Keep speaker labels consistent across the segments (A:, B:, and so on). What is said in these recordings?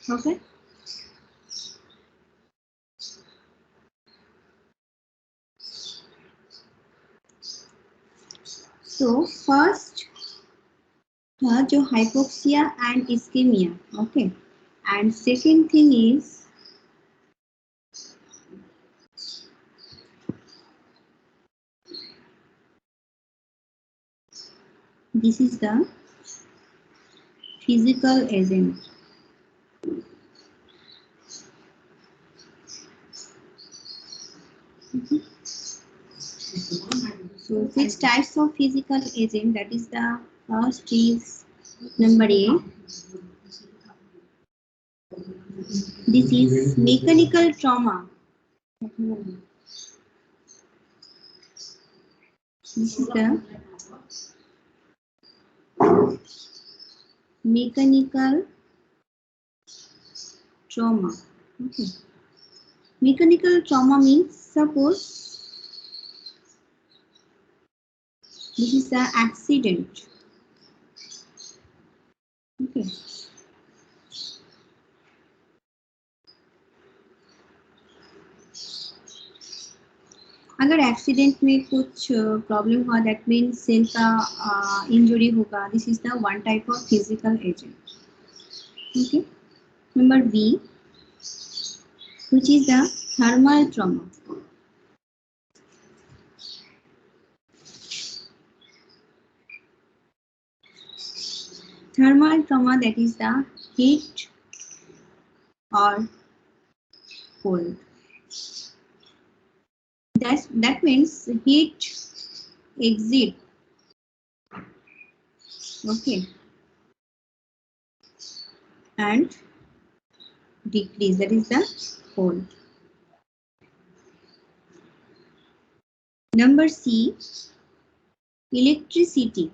A: Okay. So first जो hypoxia and ischemia. Okay. And second thing is this is the physical agent. So 6 types of physical agent, that is the first is number A. This is mechanical trauma. This is the mechanical trauma. Okay. Mechanical trauma means suppose this is the accident. Okay. अगर accident में कुछ problem हुआ that means cell का injury होगा. This is the one type of physical agent. Okay. Number B which is the thermal trauma. Thermal trauma, that is the heat or cold. That means heat exit. Okay. And decrease, that is the cold. Number C, electricity.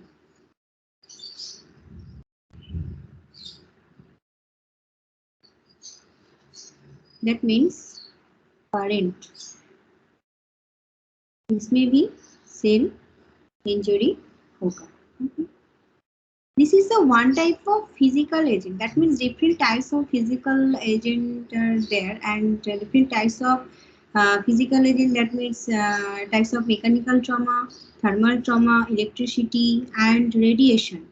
A: That means current. इसमें भी cell injury होगा. Okay. This is the one type of physical agent. That means different types of physical agent are there, and different types of physical agent. That means types of mechanical trauma, thermal trauma, electricity, and radiation.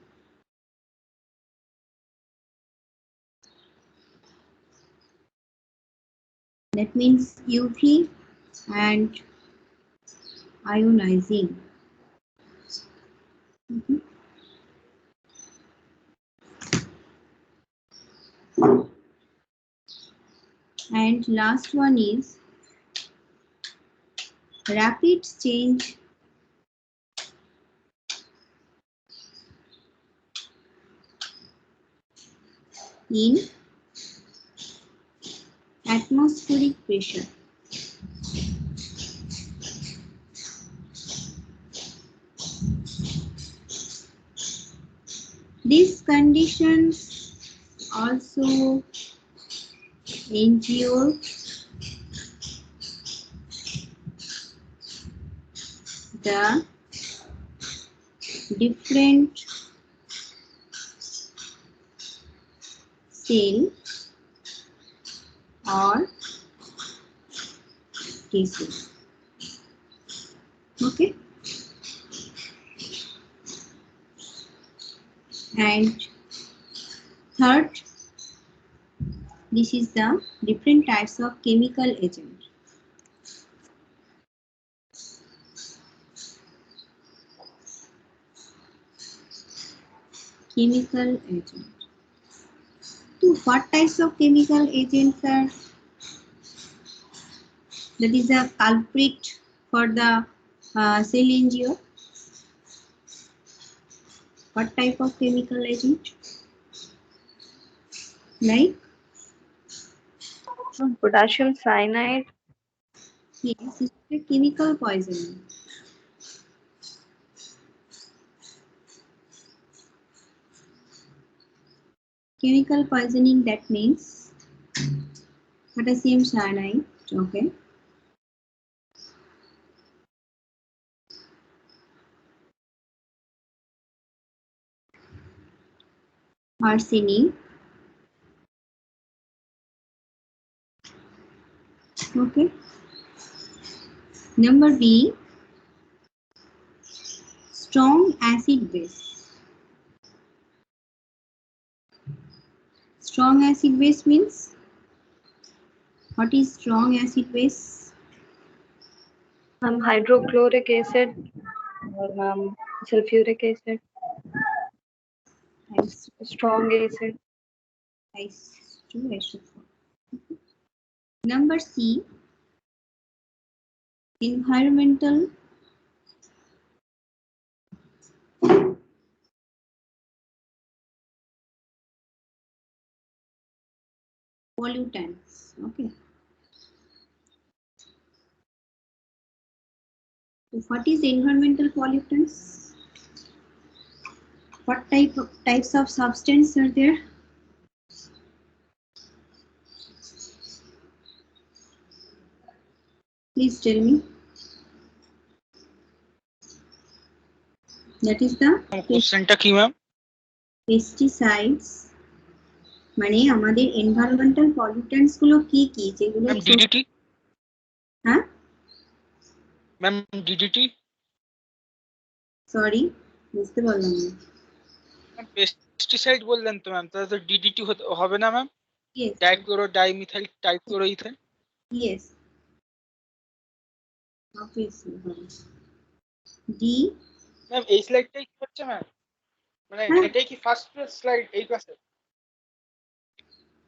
A: That means UV and ionizing. Mhm. And last one is rapid change in atmospheric pressure. These conditions also endure the different cell or tissues. Okay. And third, this is the different types of chemical agent. Chemical agent. So what types of chemical agents are? That is a culprit for the cell injury. What type of chemical agent? Like?
B: Potassium cyanide.
A: Yes, it's a chemical poisoning. Chemical poisoning, that means potassium cyanide. Okay. Arsenic, Okay. Number B, strong acid base. Strong acid base means, what is strong acid base?
B: Hydrochloric acid or sulfuric acid.
A: Nice.
B: Strong acid.
A: Nice. 2:4. Number C, environmental pollutants. Okay. So what is environmental pollutants? What types of substance are there? Please tell me. That is the
C: কোশ্চেনটা কি ma'am?
A: pesticides, মানে আমাদের environmental pollutants গুলো কি কি, যেগুলো
C: ma'am DDT.
A: হ্যাঁ
C: ma'am DDT.
A: Sorry, বুঝতে পারলাম না।
C: পেস্টিসাইড বললেন তো ম্যাম, তাহলে তো ডিডিটি হবে না ma'am?
A: Yes
C: dichloro dimethyl trichloroethane.
A: Yes, obviously হবে। ডি।
C: ম্যাম এই স্লাইডটাই কি হচ্ছে ম্যাম? মানে
A: হ্যাঁ,
C: এটাই কি ফার্স্ট স্লাইড এই ক্লাসে?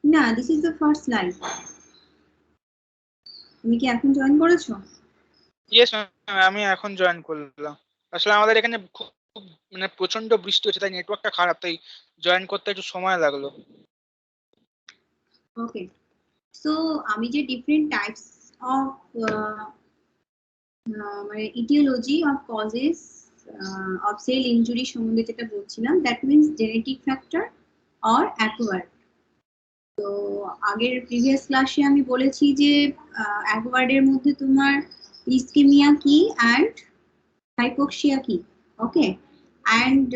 A: না, this is the first slide. তুমি কি এখন জয়েন করেছো?
C: ইয়েস ম্যাম, আমি এখন জয়েন করলাম। আসলে আমাদের এখানে খুব মানে প্রচন্ড বৃষ্টি হচ্ছে, তাই নেটওয়ার্কটা খারাপ, তাই জয়েন করতে একটু সময় লাগলো।
A: ওকে, সো আমি যে ডিফারেন্ট টাইপস অফ মানে aetiology of causes of cell injury সম্বন্ধে যেটা বলছিলাম, that means genetic factor or acquired. তো আগের প্রিভিয়াস ক্লাসে আমি বলেছি যে অ্যাকোয়ার্ডের মধ্যে তোমার ইসকেমিয়া কি and hypoxia key. Okay, and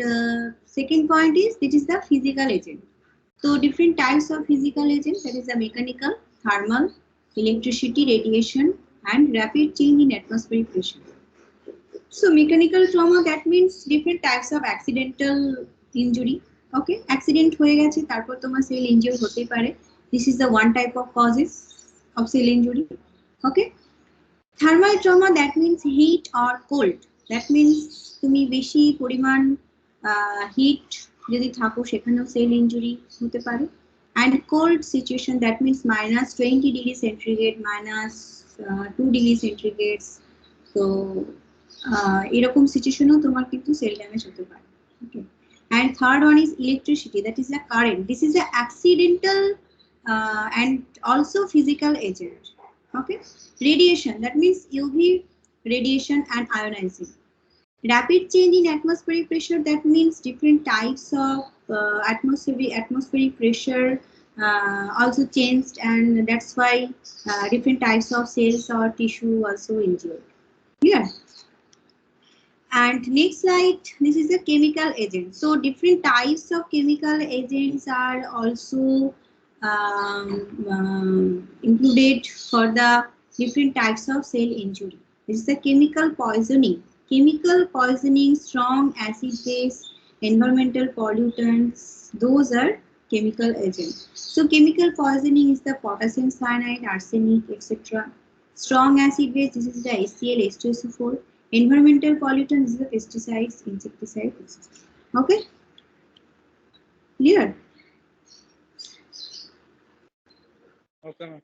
A: second point is it is the physical agent. So different types of physical agents, that is the mechanical, thermal, electricity, radiation, and rapid change in atmospheric pressure. So mechanical trauma, that means different types of accidental injury. Okay, accident হয়ে গেছে তারপর তোমার sell injure হতে পারে, this is the one type of causes of cell injury. Okay, thermal trauma, that means heat or cold, that means তুমি বেশি পরিমাণ hit যদি থাকো সেখানেও সেল ইনজুরি হতে পারে। And cold situation, that means -20°C, -2°C, তো এরকম সিচুয়েশনেও তোমার কিন্তু সেল ড্যামেজ হতে পারে। Okay, and third one is electricity, that is the current, this is the accidental and also physical agent. Okay, radiation, that means UV radiation and ionizing. Rapid change in atmospheric pressure, that means different types of atmospheric pressure also changed, and that's why different types of cells or tissue also injured. Clear? And next slide, this is a chemical agent. So different types of chemical agents are also included for the different types of cell injury. This is the chemical poisoning. Chemical poisoning, strong acid base, environmental pollutants, those are chemical agents. So chemical poisoning is the potassium cyanide, arsenic, etc. Strong acid base, this is the HCl, H2SO4. Environmental pollutants is the pesticides, insecticides, etc. Okay, clear?
C: Okay ma'am.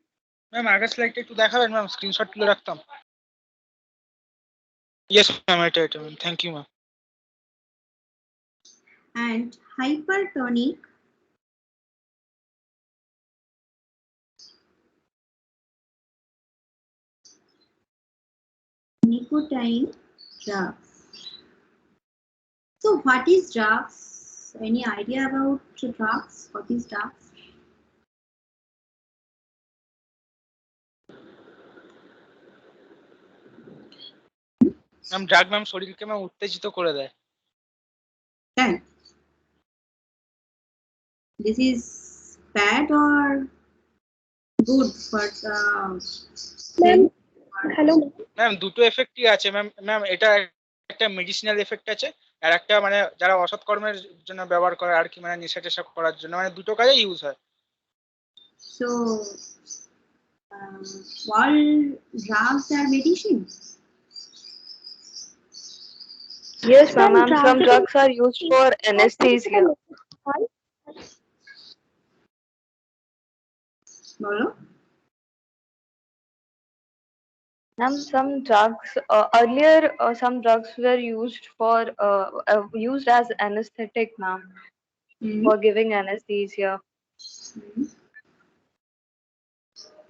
C: Ma'am আগের স্লাইডটা একটু দেখাবেন ma'am, screenshot তুলে রাখতাম। Yes ma'am, এটা ma'am, thank you ma'am.
A: And hypertonic nicotine drugs. So what is drugs? Any idea about drugs? What is drugs?
C: Ma'am drug ma'am শরীরকে ma'am উত্তেজিত করে দেয়।
A: Then this is bad or good for the Cell
B: Hello.
C: Ma'am দুটো এফেক্টই আছে ma'am. Ma'am এটা একটা medicinal effect আছে, আর একটা মানে যারা অসৎ কর্মের জন্য ব্যবহার করে আর কি, মানে নেশা টেশা করার জন্য, মানে দুটো কাজে ইউজ হয়।
A: So, all drugs are medicine.
B: Yes, ma'am. Some drugs are used for anesthesia.
A: বলো।
B: Ma'am, some drugs earlier, some drugs were used for used as anesthetic, ma'am,
A: Hmm.
B: for giving anesthesia.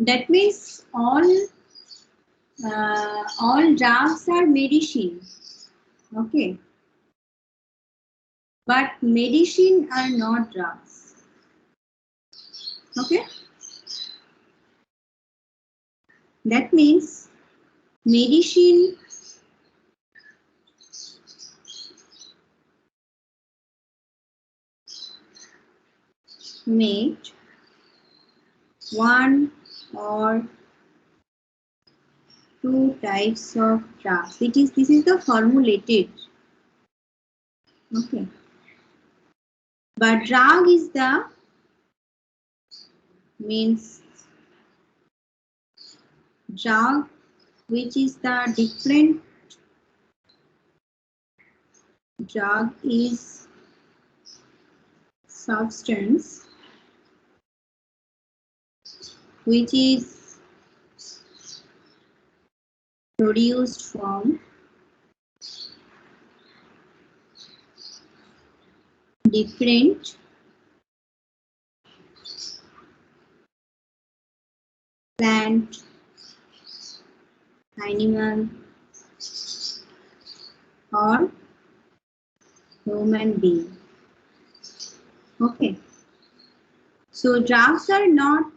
A: That means all drugs are medicine. Okay. But medicine are not drugs. Okay. That means medicine made one or two types of drugs. This is the formulated. Okay. But drug is the means drug which is the different drug is substance which is produced from different plant, animal, or human being. Okay. So drugs are not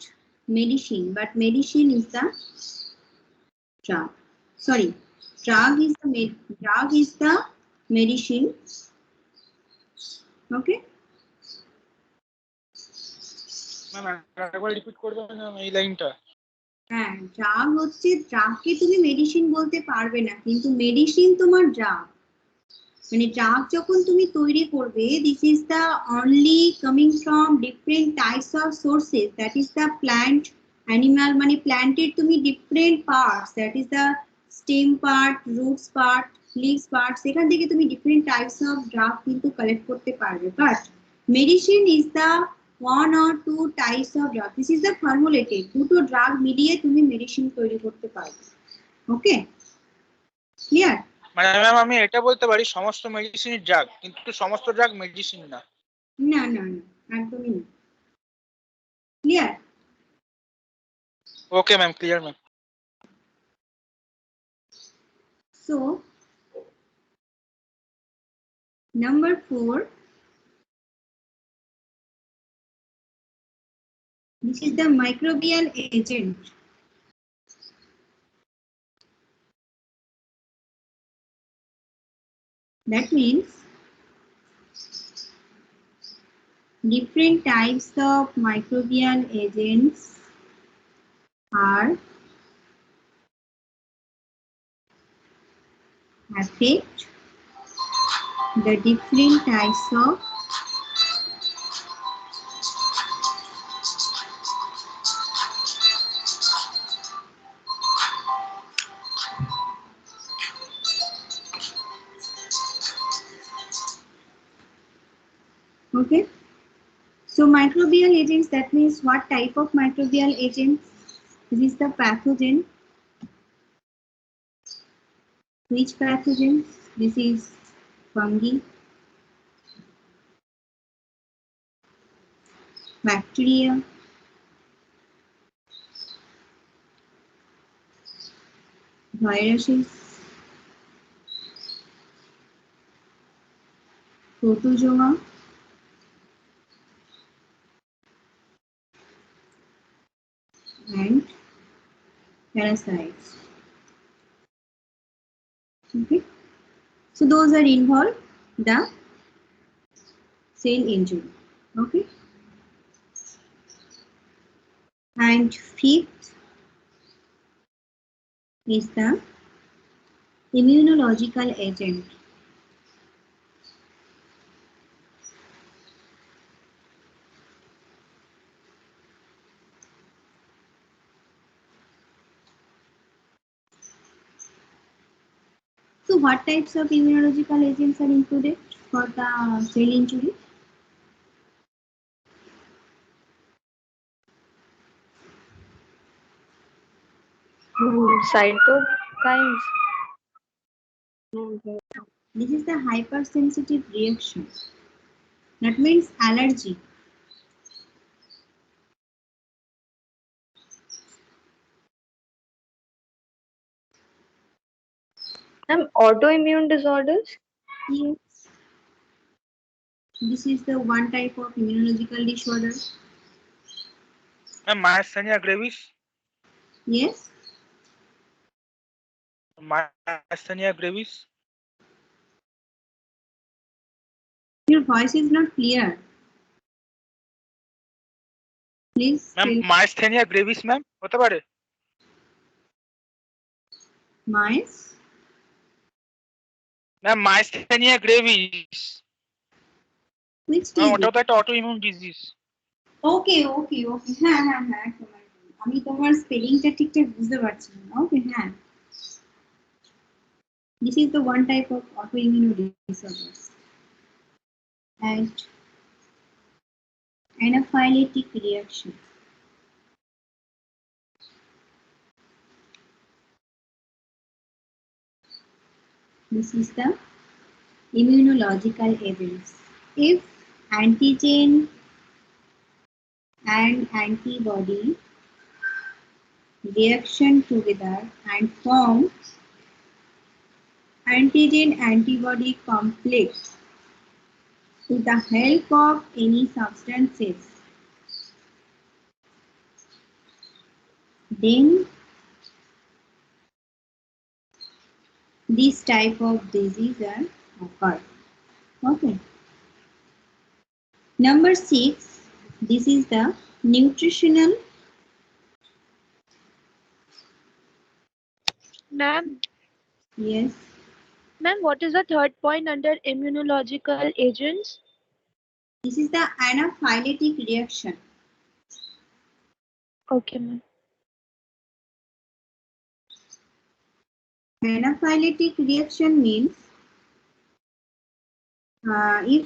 A: medicine, but medicine is the drug. Sorry, drug is the medicine. Okay.
C: Ma'am একবার repeat করবেন ma'am এই লাইনটা?
A: হ্যাঁ, drug হচ্ছে, ড্রাগকে তুমি medicine বলতে পারবে না, কিন্তু মেডিসিন তোমার ড্রাগ। মানে ড্রাগ যখন তুমি তৈরি করবে, this is the only coming from different types of sources, that is the plant, animal, মানে প্ল্যান্টের তুমি different parts, that is the stem part, roots part, leaves part, সেখান থেকে তুমি ডিফারেন্ট টাইপস অফ ড্রাগ কিন্তু কালেক্ট করতে পারবে। But medicine is the one or two types of drug. This is the formulated. দুটো ড্রাগ মিলিয়ে তুমি medicine তৈরি করতে পারবে। ওকে, ক্লিয়ার?
C: মানে ম্যাম আমি এটা বলতে পারি সমস্ত মেডিসিনই ড্রাগ, কিন্তু সমস্ত ড্রাগ মেডিসিন না।
A: না না না, একদমই না। Clear?
C: Okay ma'am, clear ma'am.
A: So, number 4, this is the microbial agent. That means different types of microbial agents are affect the different types of okay. So microbial agents, that means what type of microbial agents? This is the pathogen. Which pathogens? This is fungi, bacteria, viruses, protozoa, and parasites. Okay, so those are involved the cell injury. Okay, and fifth, is the immunological agent. So what types of immunological agents are included for the cell injury?
B: Cytokines. Okay.
A: This is the hypersensitive reaction. That means allergy.
B: Autoimmune disorders.
A: Yes. This is the one type of immunological disorder.
C: Ma'am, myasthenia gravis.
A: Yes.
C: Myasthenia gravis.
A: Your voice is not clear. Please
C: ma'am
A: tell
C: myasthenia gravis ma'am হতে পারে?
A: mice.
C: Ma'am myasthenia gravis
A: Which
C: ma'am
A: disease?
C: ওটাও তো একটা autoimmune disease.
A: Okay okay okay, হ্যাঁ হ্যাঁ হ্যাঁ, একদম একদম। আমি তোমার স্পেলিংটা ঠিকঠাক বুঝতে পারছি না। ওকে, হ্যাঁ। This is the one type of autoimmune disorders. And anaphylactic reaction. This is the immunological events. If antigen and antibody reaction together and form antigen antibody complex with the help of any substances, then this type of disease are occur. Okay. Number 6, this is the nutritional.
D: Ma'am,
A: Yes.
D: ma'am, what is the third point under immunological agents?
A: This is the anaphylactic reaction.
D: Okay, ma'am.
A: Anaphylactic reaction means if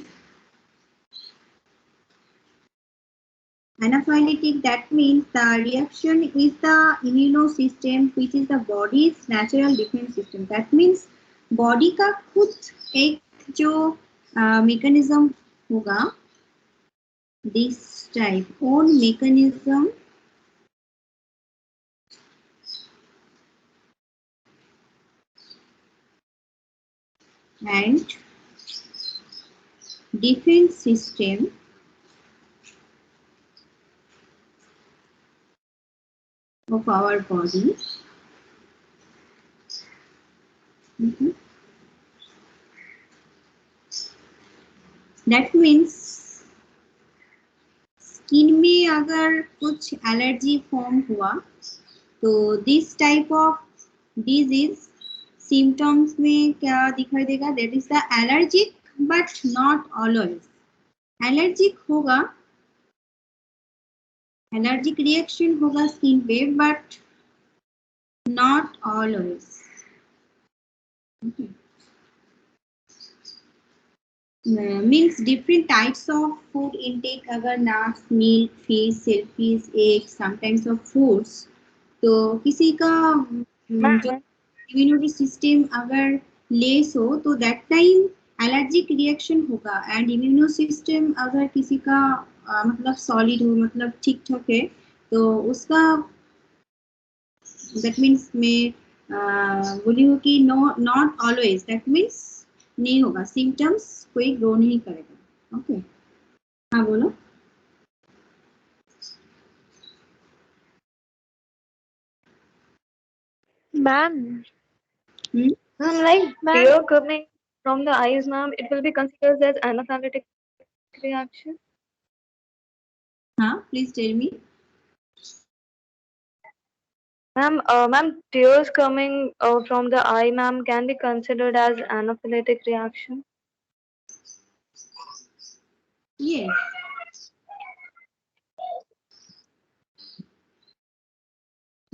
A: anaphylactic, that means the reaction is the immune system, which is the body's natural defense system. That means body का खुद एक जो mechanism होगा, this type own mechanism and defense system of our body. Mhm. That means skin में अगर कुछ allergy form हुआ तो this type of disease symptoms में क्या दिखाई देगा? That is the allergic but not always. Allergic होगा, एलर्जिक रिएक्शन होगा स्किन पे, but not always. Means different types of food intake, अगर nuts, milk, fish, shellfish, egg, some types of foods, तो किसी का जो
B: Ma'am,
A: इम्यूनिटी सिस्टम अगर less हो तो दैट टाइम एलर्जिक रिएक्शन होगा। एंड इम्यूनो सिस्टम अगर किसी का मतलब सॉलिड हो, मतलब ठीक ठाक है, तो उसका दैट मीन्स मैं बोली हूँ कि no, not always, that means नहीं होगा, सिम्टम्स कोई ग्रो नहीं करेगा। ओके, हाँ बोलो।
D: Ma'am,
A: hmm,
B: ma'am, like
D: ma'am,
B: tear coming from the eyes, ma'am, it will be considered as anaphylactic reaction.
A: हाँ, please tell me.
B: Ma'am, tears coming from the eye, ma'am, can be considered as anaphylactic reaction.
A: Yes.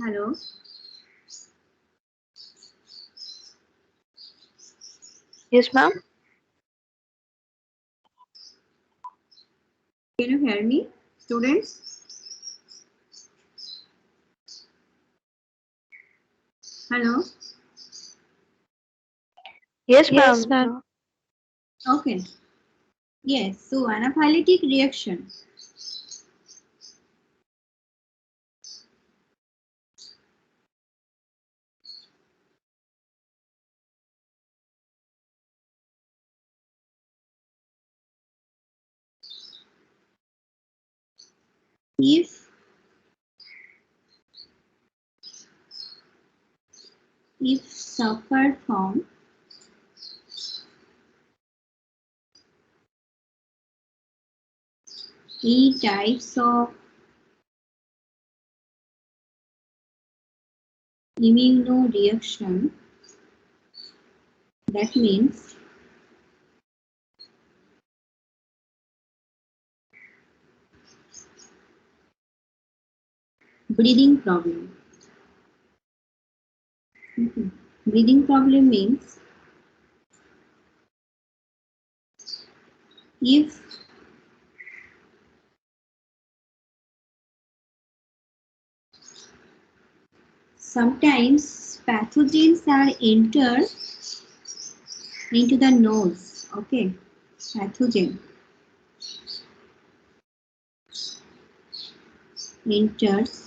A: Hello.
B: Yes, ma'am.
A: Can you hear me, students? Hello.
B: Yes,
D: Yes,
B: ma'am.
D: ma'am.
A: Okay. Yes. So anaphylactic reaction. If suffered from any types of immunoreaction, that means breathing problem. Breathing problem means if sometimes pathogens are entered into the nose. Okay, pathogen enters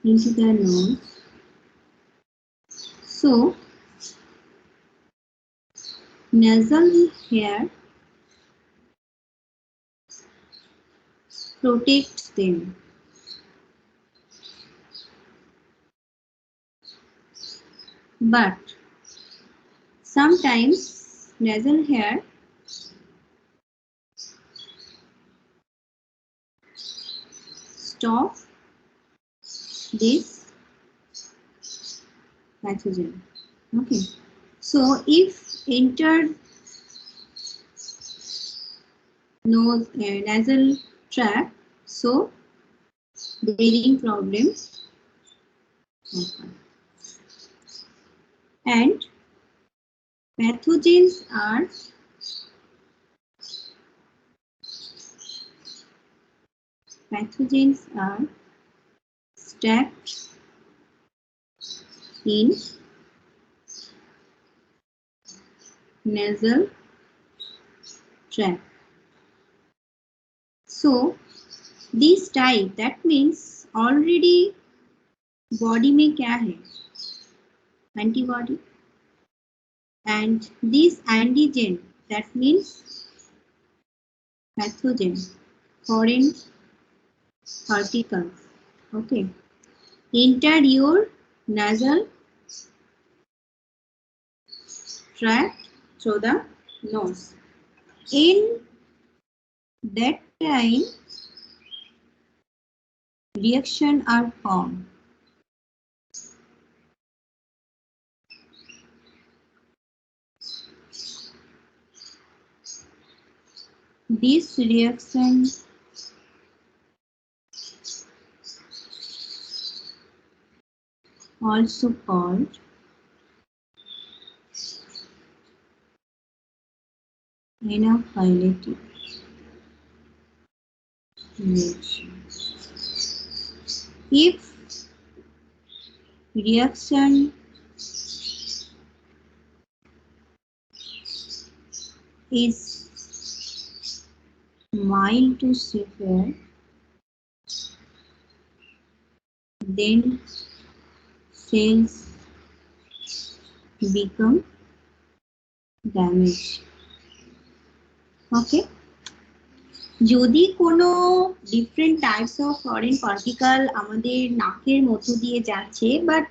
A: into the nose. So nasal hair protects them. But sometimes nasal hair stop this pathogen. Okay. So if entered nose nasal tract, so breathing problem occur. And pathogens are trapped in nasal tract. So this type, that means already body में क्या है? Antibody. And this antigen, that means pathogen, foreign particles. Okay. Enter your nasal tract through the nose. In that time, reaction are formed. This reaction also called anaphylactic reaction. If reaction is mild to severe, then cells become damaged. Okay. যদি কোনো different types of foreign particle আমাদের নাকের মধ্য দিয়ে যাচ্ছে, but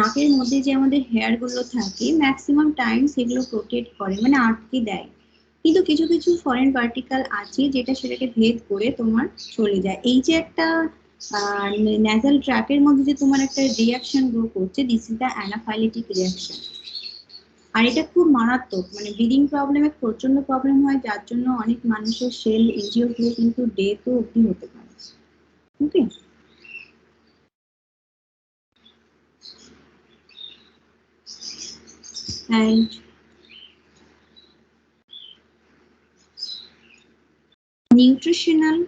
A: নাকের মধ্যে যে আমাদের হেয়ার গুলো থাকে ম্যাক্সিমাম টাইম সেগুলো প্রোটেক্ট করে, মানে আটকে দেয়, কিন্তু কিছু কিছু ফরেন পার্টিকেল আছে যেটা সেটাকে ভেদ করে তোমার চলে যায়। এই যে একটা ন্যাজাল ট্র্যাকের মধ্যে যে তোমার একটা রিয়াকশন গ্রো করছে, দিস ইজ দ্য অ্যানাফাইলেটিক রিয়াকশন। আর এটা খুব মারাত্মক, মানে ব্রিদিং প্রবলেমে প্রচন্ড প্রবলেম হয়, যার জন্য অনেক মানুষের সেল ইনজিওর হয়ে কিন্তু ডেথও অবধি হতে পারে। ওকে, and nutritional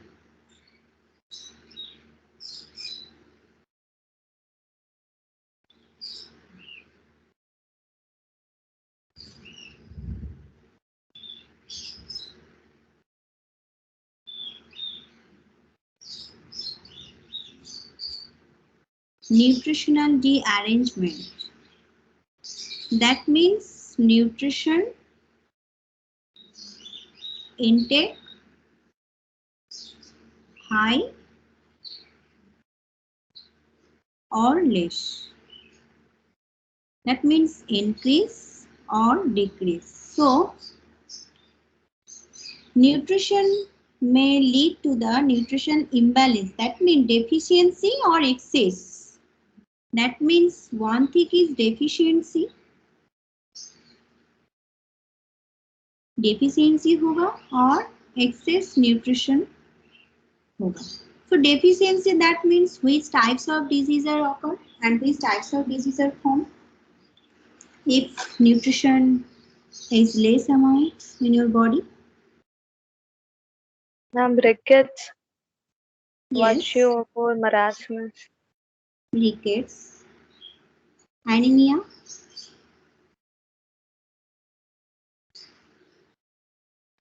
A: nutritional de-arrangement, that means nutrition intake high or less, that means increase or decrease. So nutrition may lead to the nutrition imbalance, that means deficiency or excess. That means one thing is deficiency होगा और excess nutrition होगा. So deficiency, that means which types of disease are occur and which types of disease are formed if nutrition is less amount in your body.
B: Rickets,
A: Yes,
B: kwashiorkor, marasmus,
A: rickets, anemia,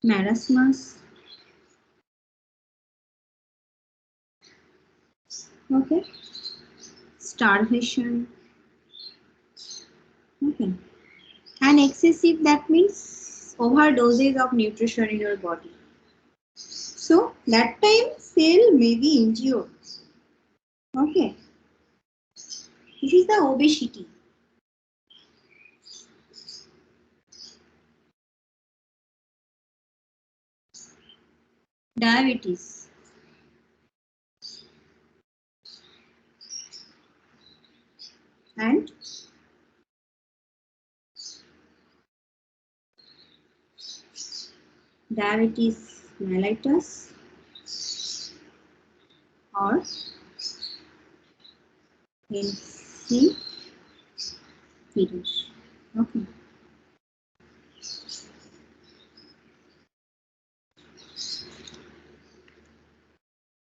A: marasmus, okay, starvation, okay, and excessive, that means overdoses of nutrition in your body. So that time cell may be injured. Okay, this is the obesity. Diabetes, and diabetes mellitus or insipidus. Okay.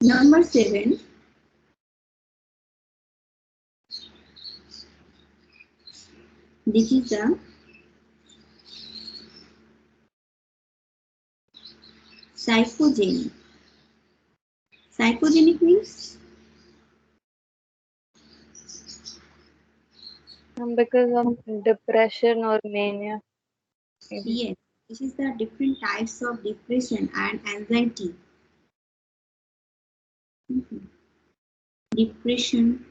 A: Number 7, this is the psychogenic. Psychogenic means
B: because of depression or mania. Maybe.
A: yes, this is the different types of depression and anxiety. Depression,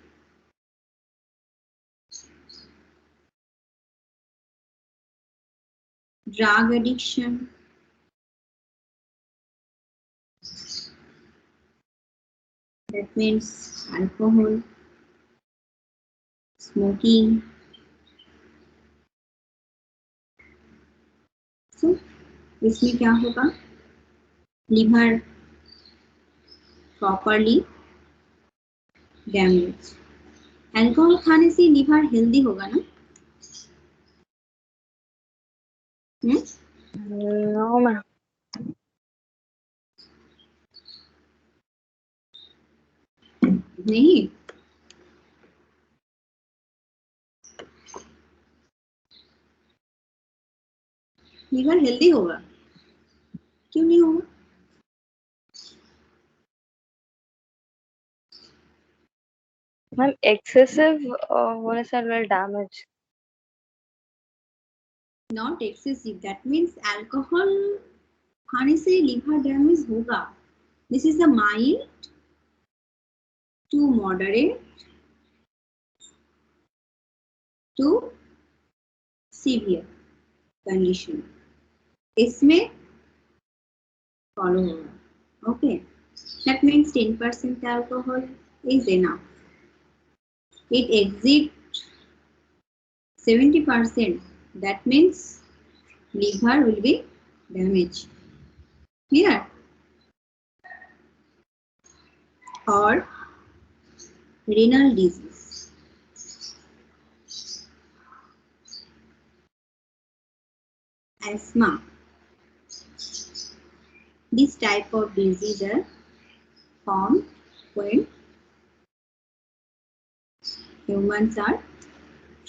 A: drug addiction, that means alcohol, smoking. So इसमें क्या होगा, liver properly damage. Alcohol खाने से liver healthy होगा ना?
B: No, ma'am.
A: नहीं, liver healthy होगा, क्यों नहीं होगा?
B: Ma'am, excessive होने से will damage.
A: Not excessive, that means alcohol खाने से liver damage होगा. This is the mild to moderate to severe condition. इसमें follow होगा. Okay, that means 10% alcohol is enough. It exceeds 70%. That means liver will be damaged. Clear? Or renal disease. Asthma. This type of disease are formed when humans are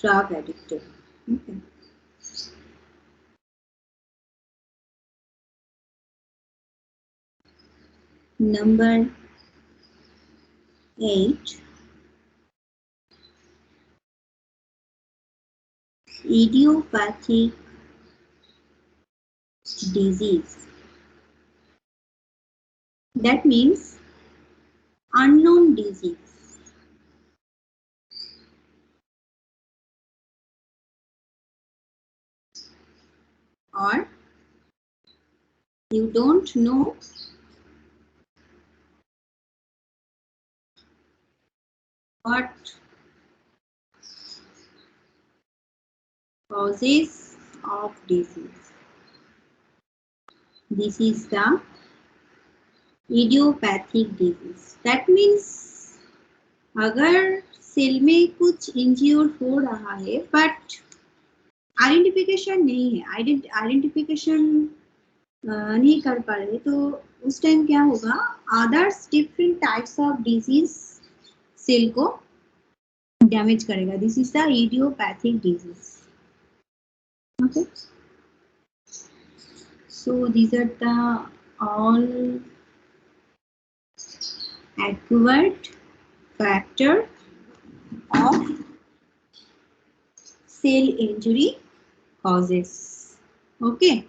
A: drug addicted. Okay. Number 8. Idiopathic disease. That means unknown disease. Or you don't know what causes of disease. This is the idiopathic disease. That means अगर cell में कुछ इंज्योर हो रहा है but identification नहीं है, identification नहीं कर पा रहे, तो उस टाइम क्या होगा, others different types of disease cell को डैमेज करेगा. This is the idiopathic disease. Okay, so these are the all acquired factor of cell injury causes. Okay,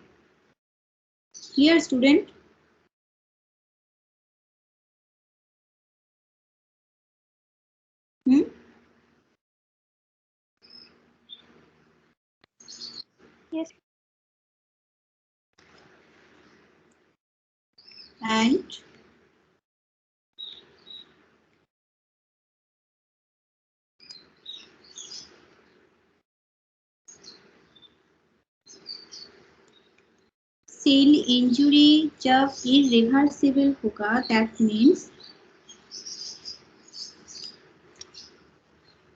A: here student.
D: Yes.
A: And cell injury जब irreversible होगा, that means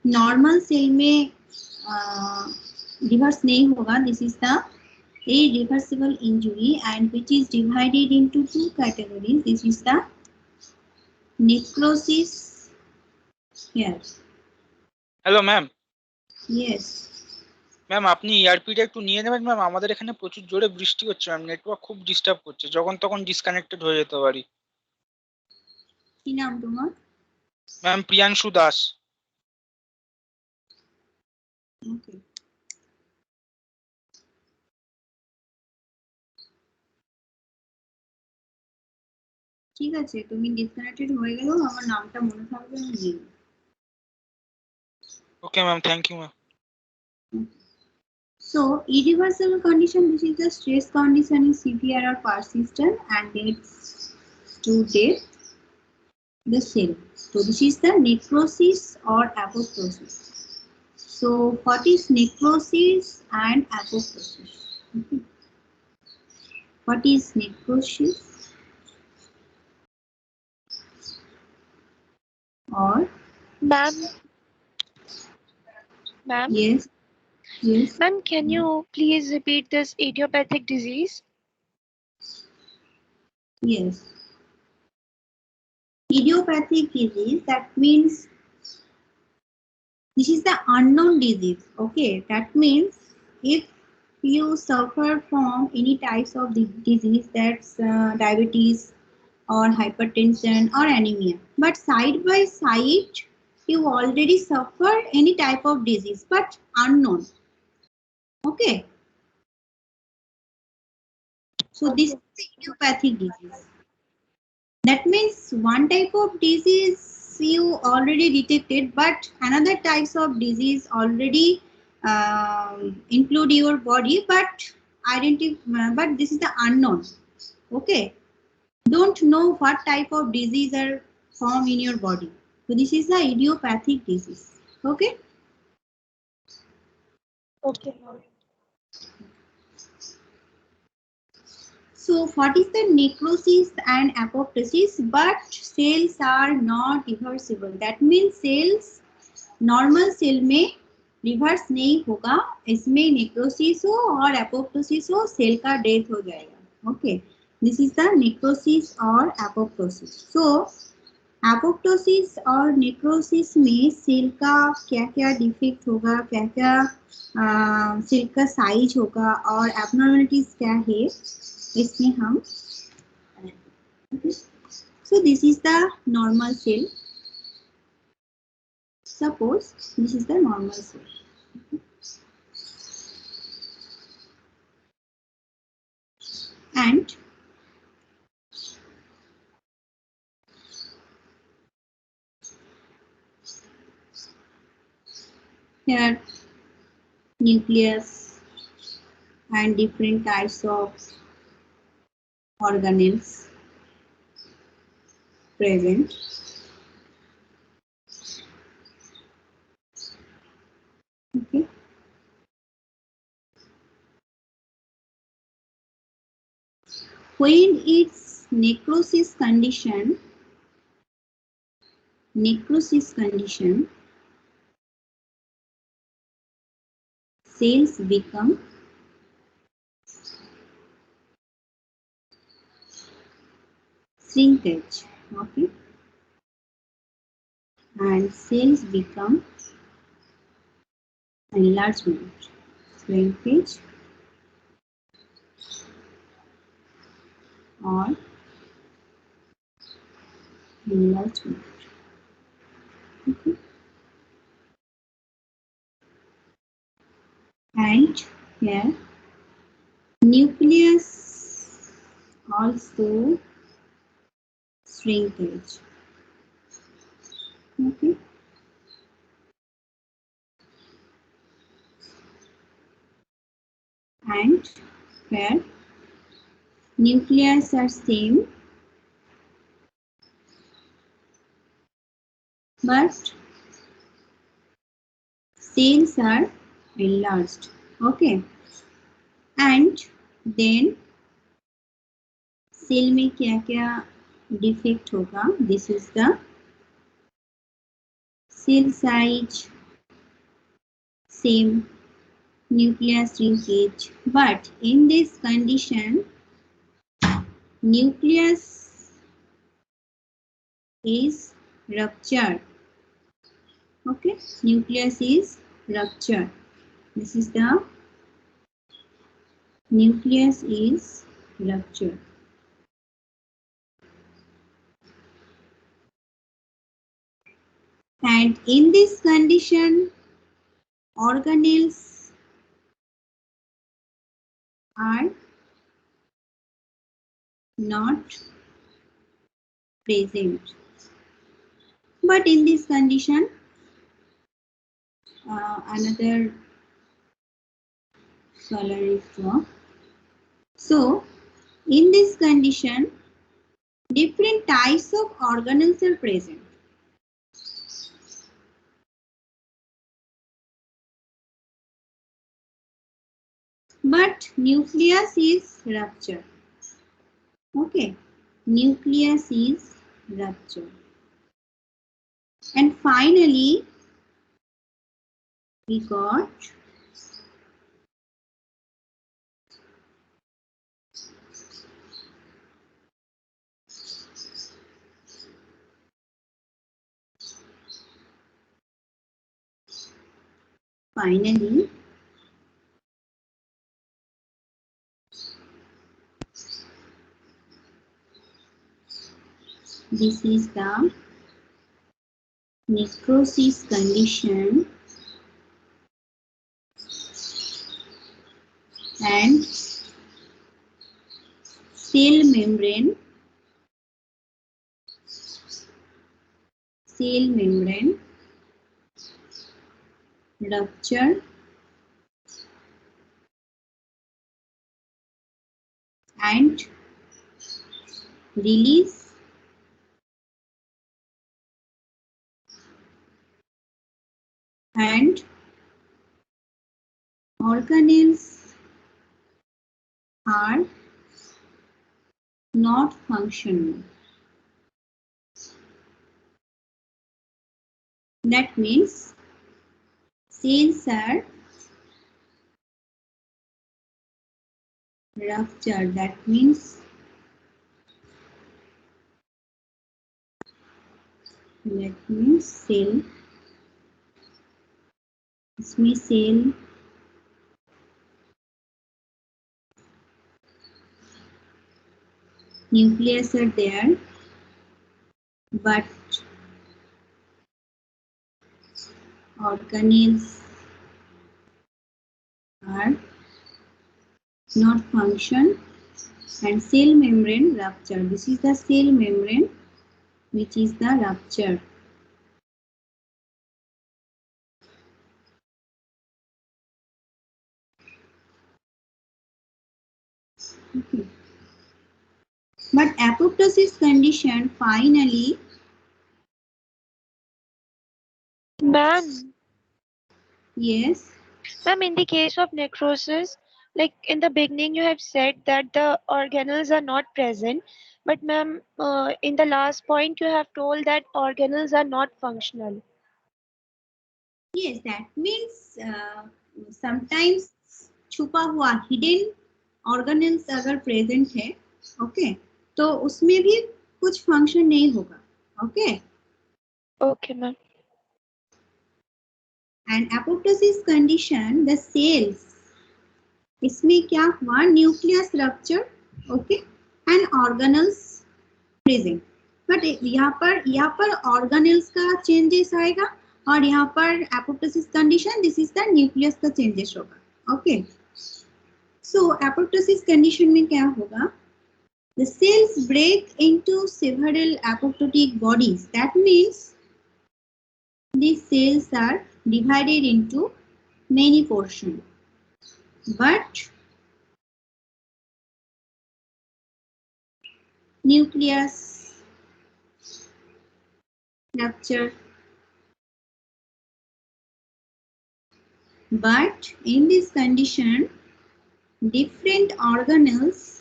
A: normal cell में reverse नहीं होगा. This is the irreversible injury and which is divided into two categories. This is the necrosis here.
C: Hello ma'am.
A: Yes.
C: Ma'am আপনি ইআরপিটা একটু নিয়ে নেবেন ma'am, আমাদের এখানে প্রচুর জোরে বৃষ্টি হচ্ছে ম্যাম, নেটওয়ার্ক খুব ডিস্টার্ব করছে, যখন তখন ডিসকানেক্টেড হয়ে যেতে পারি.
A: কি নাম তোমার?
C: ম্যাম প্রিয়াংশু দাস.
A: ওকে, ঠিক আছে, তুমি ডিসকানেক্টেড হয়ে গেলেও আমার নামটা মনে থাকবে, আমি নিয়ে নেব.
C: Okay ma'am, thank you ma'am.
A: So irreversible condition, this is the stress condition is severe or persistent and leads to death the cell. So this is the necrosis or apoptosis. So what is necrosis and apoptosis? Okay. What is necrosis or?
D: Ma'am. Ma'am.
A: Yes. Yes.
D: Ma'am, can you please repeat this idiopathic disease?
A: Yes. Idiopathic disease, that means this is the unknown disease. Okay, that means if you suffer from any types of disease, that's diabetes or hypertension or anemia, but side by side you already suffer any type of disease but unknown. Okay, so this is the idiopathic disease. That means one type of disease you already detected, but another types of disease already include your body, but but this is the unknown. Okay, don't know what type of disease are formed in your body. So this is the idiopathic disease. Okay.
D: Okay.
A: So what is the necrosis and apoptosis? But cells are not reversible. That means cells normal cell में reverse नहीं होगा, इसमें necrosis हो और apoptosis हो, cell का death हो जाएगा. Okay, this is the necrosis और एपोप्टोसिस. सो एपोप्टोसिस और नेक्रोसिस में सेल का क्या क्या डिफेक्ट होगा, क्या क्या सेल का साइज होगा और एबनॉर्मलिटीज क्या है, इसमें हम. So this is the normal cell. Suppose this is the normal cell. And here nucleus and different types of organelles present. Okay. When it's necrosis condition, cells become shrinkage. Okay. And cells become enlargement. Shrinkage or enlargement. Okay. And here nucleus also shrinkage. Okay. And here nucleus are same, but cells are enlarged. Okay. And then cell में क्या क्या defect होगा, this is the cell size same, nucleus shrinkage, but in this condition nucleus is ruptured. Okay, nucleus is ruptured. This is the nucleus is ruptured. And in this condition organelles are not present. But in this condition, another color is drawn. So, in this condition, different types of organelles are present. But nucleus is ruptured. Okay, nucleus is ruptured. And finally, we got finally this is the necrosis condition and cell membrane rupture and release and organelles are not functional. That means cells are ruptured. That means cell, इसमें cell nucleus are there, but organelles are not function and cell membrane rupture. This is the cell membrane which is the rupture. Okay. But apoptosis condition finally,
D: Ma'am,
A: yes,
D: ma'am, in the case of necrosis, like in the beginning, you have said that the organelles are not present, but ma'am, in the last point, you have told that organelles are not functional.
A: yes, that means sometimes छुपा हुआ hidden organelles अगर present है, okay, तो उसमें भी कुछ function नहीं होगा, okay.
D: Okay, ma'am.
A: And apoptosis condition, the cells, इसमें क्या हुआ, nucleus rupture, okay, and organelles present. But यहाँ पर ऑर्गेनल्स का चेंजेस आएगा और यहाँ पर apoptosis condition, this is the nucleus का चेंजेस होगा, ओके. सो एपोप्टोसिस कंडीशन में क्या होगा, the cells break into several apoptotic bodies. That means these cells are divided into many portions, but nucleus rupture. But in this condition, different organelles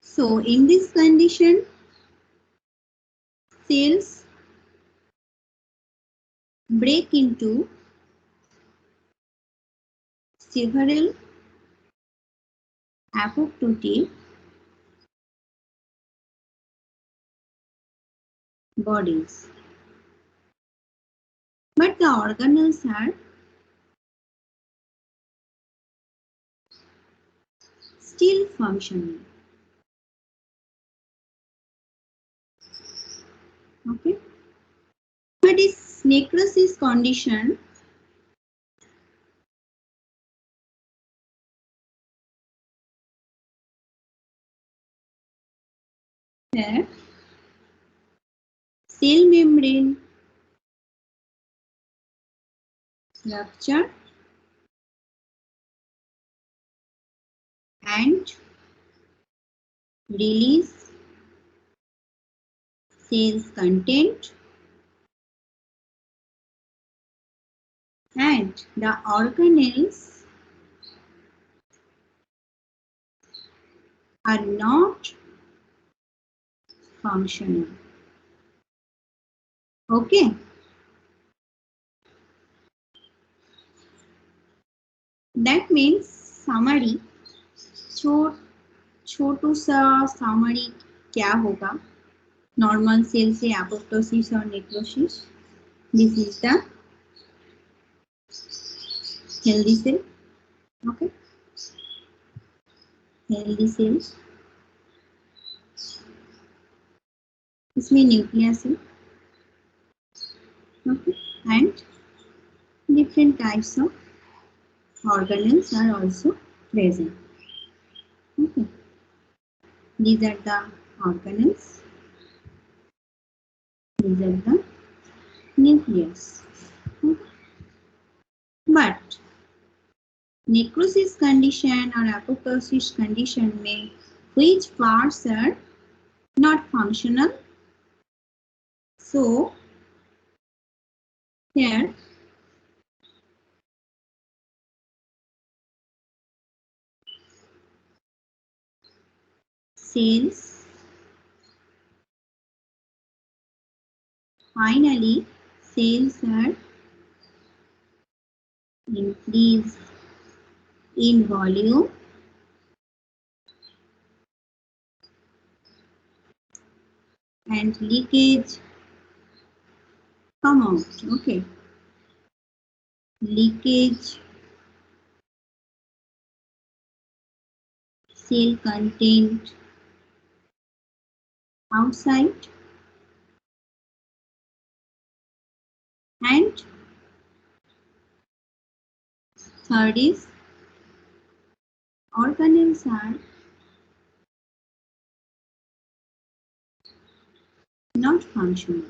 A: so in this condition, cells break into several apoptotic bodies, but the organelles are still functioning, okay. But this necrosis condition, where cell membrane rupture and release cells content, and the organelles are not functional, okay. That means summary, छोटू सा summary क्या होगा, normal cell से apoptosis और necrosis. This is the healthy cell, okay. Healthy cells, इसमें nucleus है, okay, and different types of organelles are also present. These are the organelles. These are the nucleus. But necrosis condition or apoptosis condition may which parts are not functional. So here cells finally cells are increase in volume and leakage come out. Okay, leakage cell content outside and third is organelles are not functional.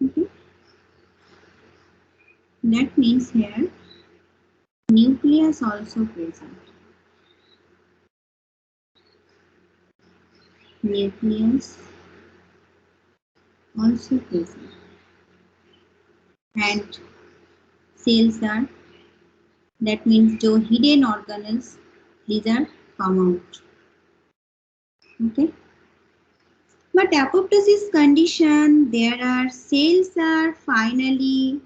A: Okay. That means here nucleus also present. Nucleus also present. And cells are, that means जो hidden organelles, these are come out. Okay. But apoptosis condition, there are cells are finally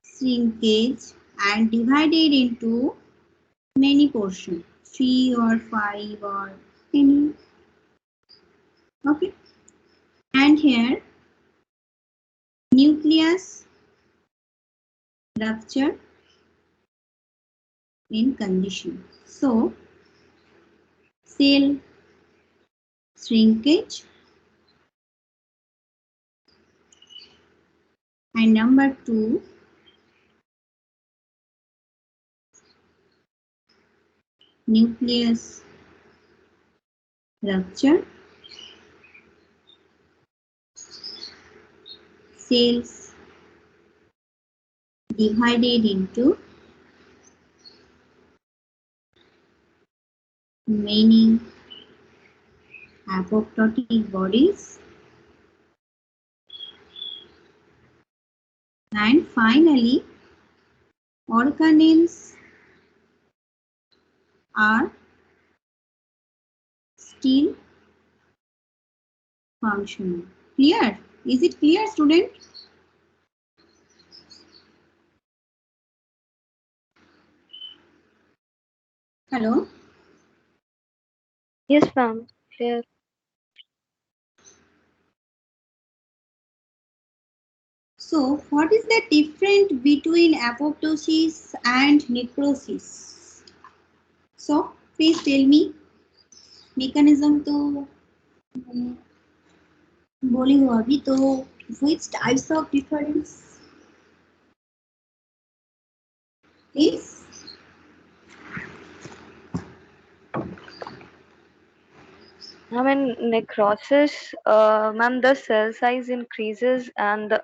A: shrinkage and divided into many portions, 3 or 5 or any. Okay. And here nucleus rupture in condition. So cell shrinkage and number 2 nucleus rupture, cells divided into many apoptotic bodies and finally organelles are still functional. Clear? Is it clear, student? Hello?
B: Yes, ma'am. Clear.
A: So, what is the difference between apoptosis and necrosis? So, please tell me. Mechanism तो बोली हो अभी तो which types of difference? Please.
B: Ma'am, in necrosis, ma'am, the cell size increases and the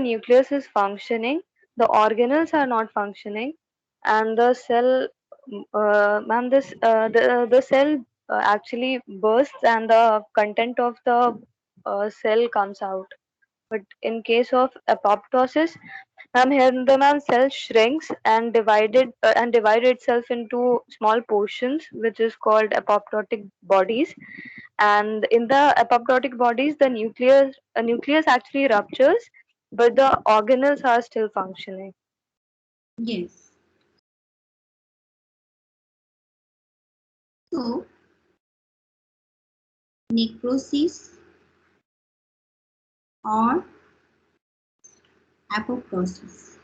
B: nucleus is functioning. The organelles are not functioning, and the cell, ma'am, the cell actually bursts and the content of the cell comes out. But in case of apoptosis, ma'am, here the ma'am cell shrinks and divide itself into small portions, which is called apoptotic bodies. And in the apoptotic bodies, the nucleus actually ruptures, but the organelles are still functioning.
A: Yes. So, necrosis or apoptosis.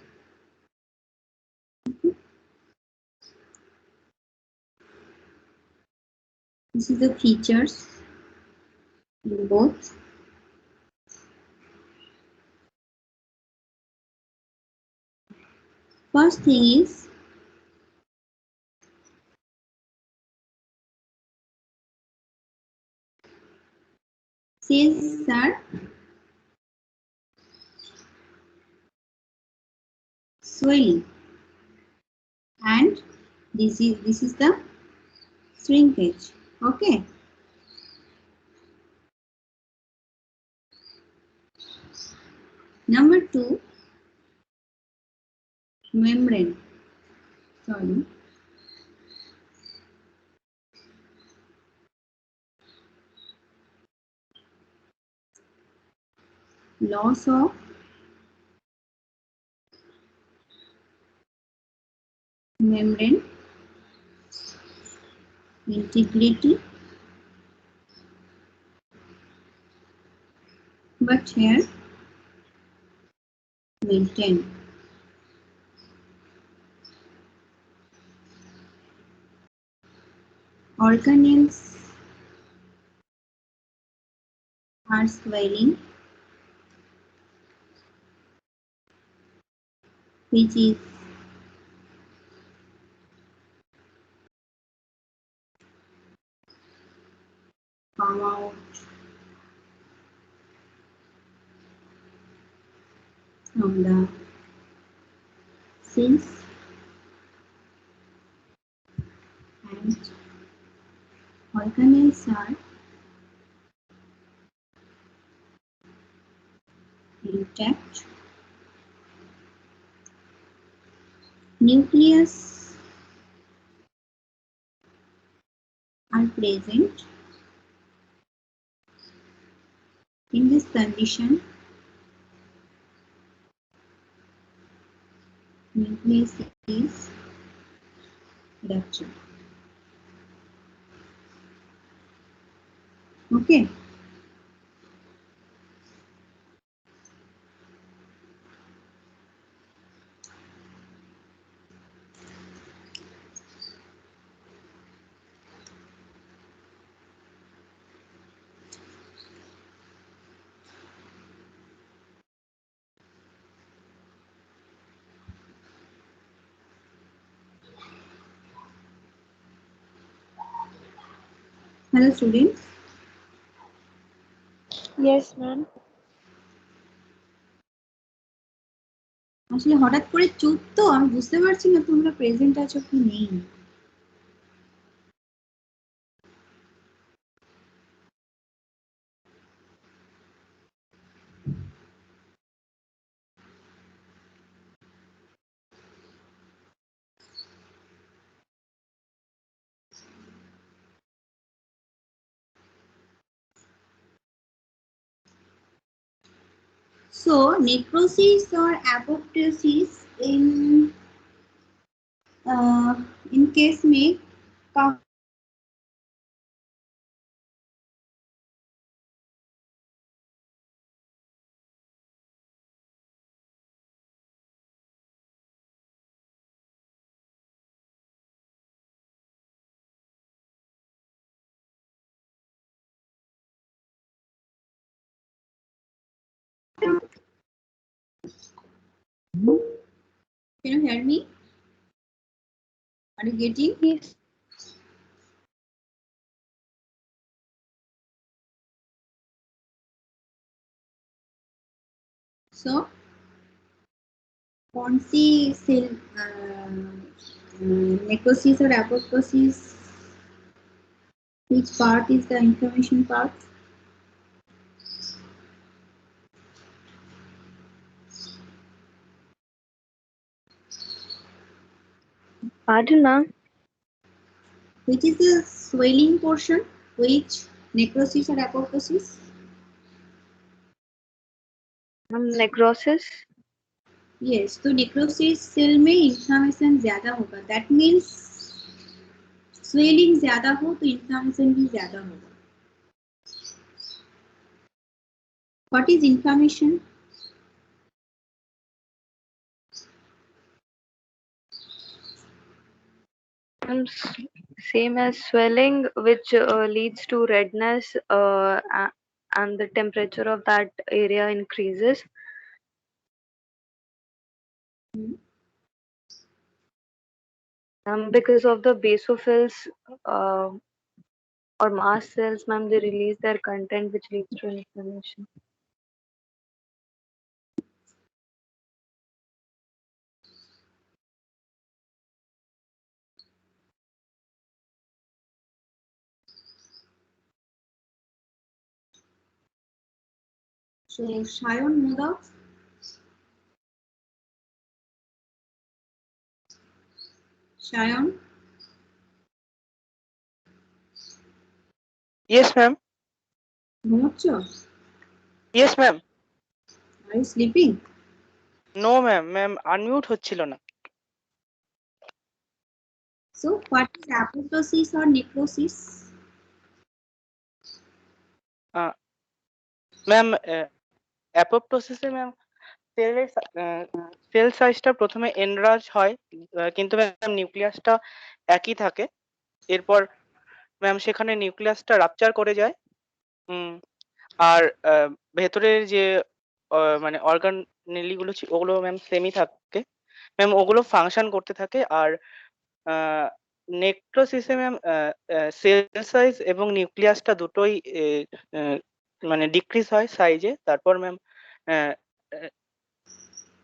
A: This is the features in both. First thing is cells are swelling, and this is the shrinkage. Okay. Number 2, membrane. Sorry. Loss of membrane integrity, but here maintain. Organelles are swelling, which is come out from the cells, and organelles are intact. Nucleus are present. In this condition, nucleus is ruptured. Okay. Hello students.
D: Yes, ma'am.
A: আসলে হঠাৎ করে চুপ তো আমি বুঝতে পারছি না তোমরা প্রেজেন্ট আছো কি নেই। So necrosis or apoptosis in case में काफी Can you hear me? Are you getting?
D: Yes.
A: So कौन सी cell necrosis or apoptosis, which part is the inflammation part?
B: Pardon, ma'am.
A: Which is the swelling portion? Which necrosis or apoptosis?
B: Necrosis.
A: Yes, तो necrosis cell में inflammation ज्यादा होगा. That means swelling ज्यादा हो तो inflammation भी ज्यादा होगा. What is inflammation?
B: Same as swelling, which leads to redness, and the temperature of that area increases. Because of the basophils uh, or mast cells, ma'am, they release their content which leads to inflammation.
A: So Shayan Modak. Shayan,
C: yes ma'am.
A: ঘুমোচ্ছ?
C: Yes ma'am.
A: Are you sleeping?
C: No ma'am, ma'am unmute হচ্ছিল না।
A: So what is apoptosis or necrosis?
C: Ma'am অ্যাপোপ্টোসিসে ma'am সেলের cell সাইজটা প্রথমে এনরাজ হয়, কিন্তু ma'am নিউক্লিয়াসটা একই থাকে। এরপর ম্যাম সেখানে নিউক্লিয়াসটা রাপচার করে যায়। আর ভেতরের যে মানে অর্গানেলি গুলো ওগুলো ম্যাম সেমই থাকে। ম্যাম ওগুলো ফাংশন করতে থাকে। আর নেক্রোসিসে ম্যাম সেল সাইজ এবং নিউক্লিয়াসটা দুটোই মানে ডিক্রিজ হয় সাইজে। তারপর ম্যাম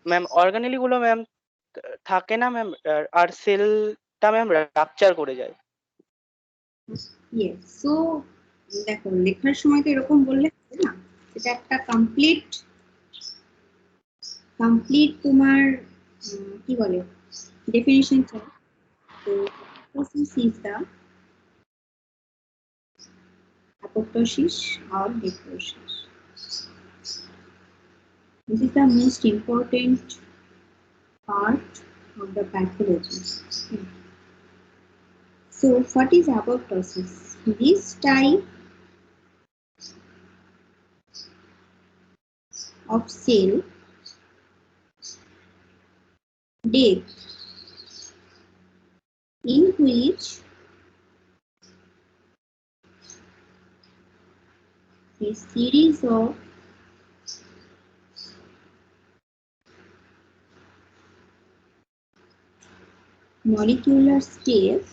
C: ম্যাম অর্গানেলি গুলো ম্যাম থাকে না ম্যাম, আর সেলটা ম্যাম রাপচার করে যায়।
A: Yes. So দেখো লেখার সময় তো এরকম বললে হবে না, এটা একটা কমপ্লিট তোমার কি বলে ডেফিনিশন চাই। তো apoptosis is the apoptosis or necrosis. This is the most important part of the pathology. Okay. So what is apoptosis? This type of cell death in which a series of molecular steps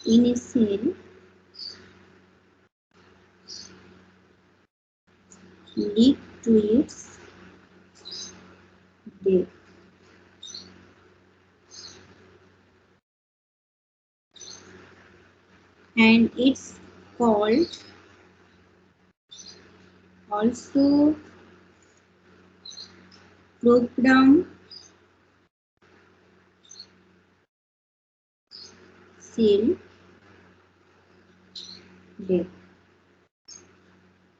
A: in a cell lead to its death. And it's called also program cell death.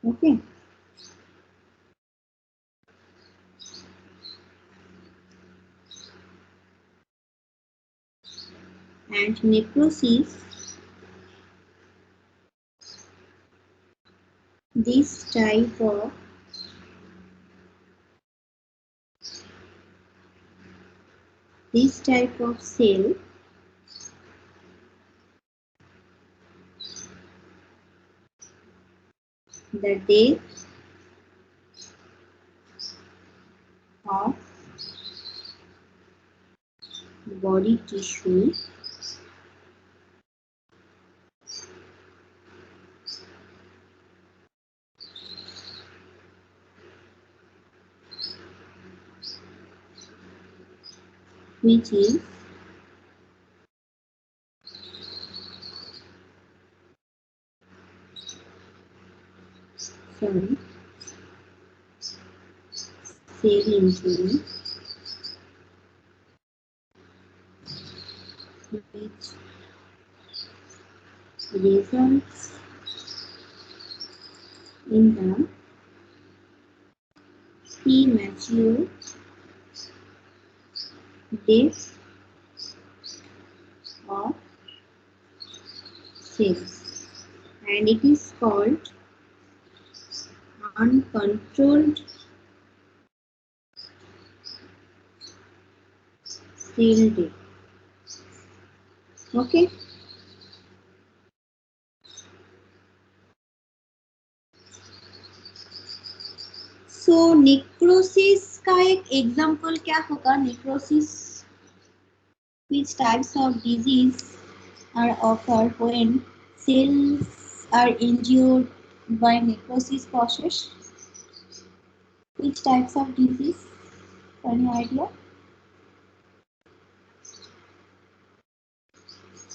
A: Okay. And necrosis, this type of cell the death of body tissue which is sorry cell injury which results in the premature death of cells, and it is called uncontrolled cell death. Okay. So necrosis का एक example क्या होगा? necrosis which types of disease are occurred when cells are injured by necrosis process. Which types of disease? Any idea?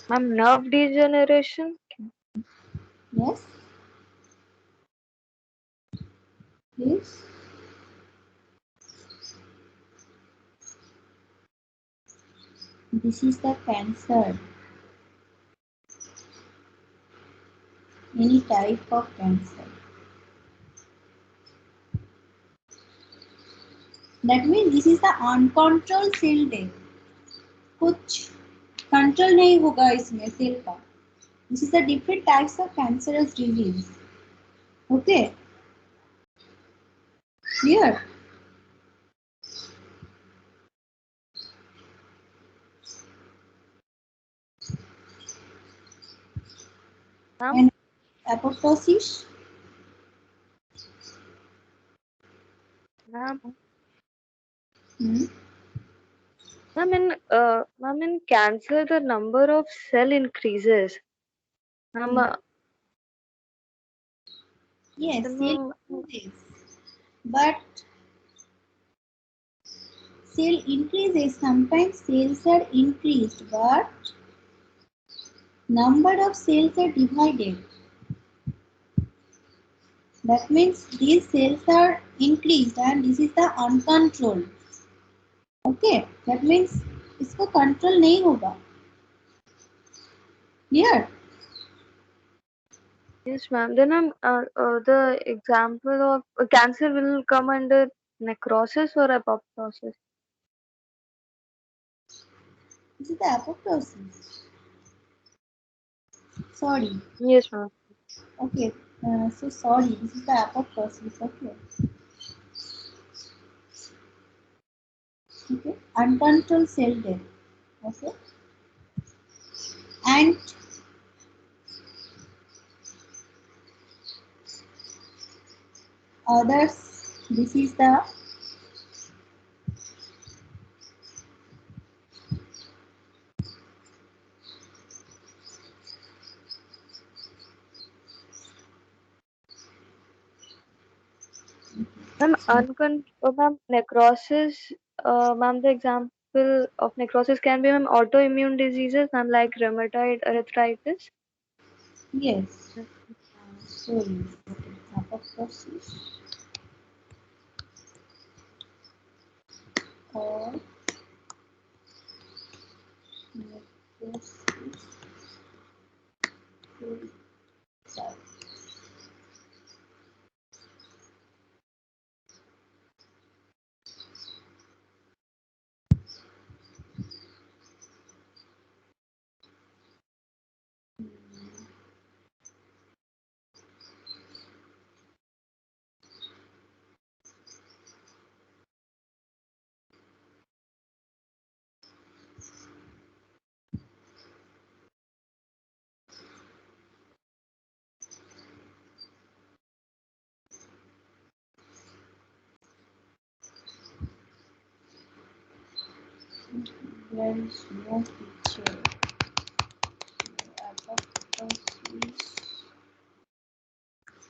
B: Ma'am, nerve degeneration.
A: Yes, please. This is the cancer. Any type of cancer. That means this is the uncontrolled cell death. कुछ control नहीं होगा इसमें cell का. This is the different types of cancerous disease. Okay, clear?
B: Ma'am,
A: And apoptosis.
B: ma'am,
A: Hmm.
B: ma'am, in cancer, the number of cell increases. Ma'am,
A: Yes,
B: then
A: cell
B: ma'am,
A: increases, but cell increases. Sometimes cells are increased, but number of cells are divided. That means these cells are increased and this is the uncontrolled. Okay, that means इसको control नहीं होगा. Clear?
B: yes, ma'am. Then the example of cancer will come under necrosis or apoptosis.
A: This is the apoptosis. Sorry.
B: Yes, ma'am.
A: Okay. So sorry. This is the apoptosis. Okay. Okay. Uncontrolled cell death. Okay. And others. This is the
B: Ma'am, necrosis, ma'am, the example of necrosis can be, ma'am, autoimmune diseases, ma'am, like rheumatoid arthritis.
A: yes. Sorry. Okay. Apoptosis or necrosis. Sorry. There is no picture. Apoptosis,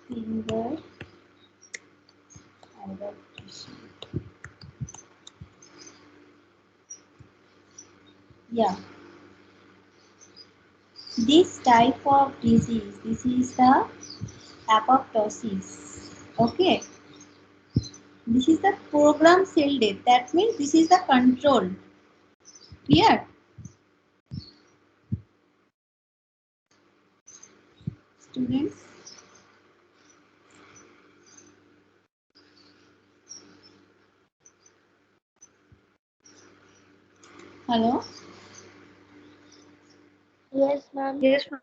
A: finger adaptation. Yeah, this type of disease, this is the apoptosis. Okay, this is the program cell death. That means this is the control. Clear? Students? Hello?
D: Yes, ma'am.
B: Yes, ma'am.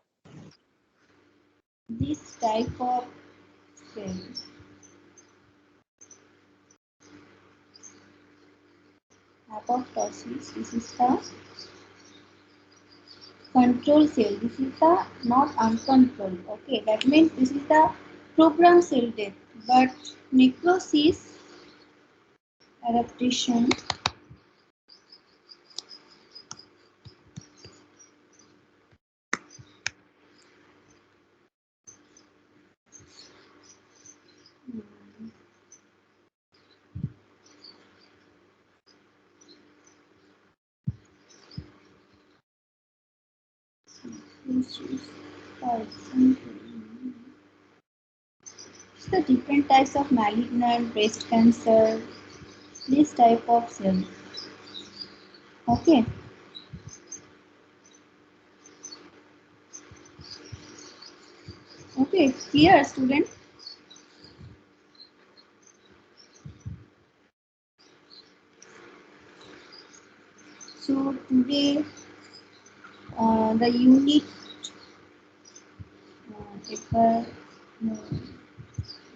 A: This type of cell, apoptosis, this is the control cell. This is the not uncontrolled. Okay, that means this is the program cell death. But necrosis, adaptation, For example, the different types of malignant breast cancer, this type of cell. Okay. Okay, clear, student? So today the unit paper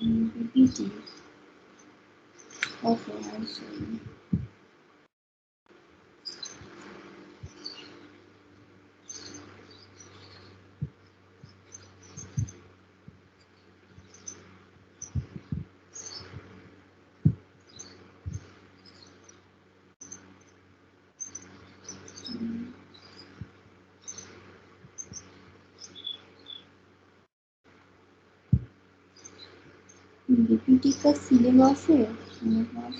A: in PPT. Okay, I'll show you. PPT का syllabus है मेरे पास.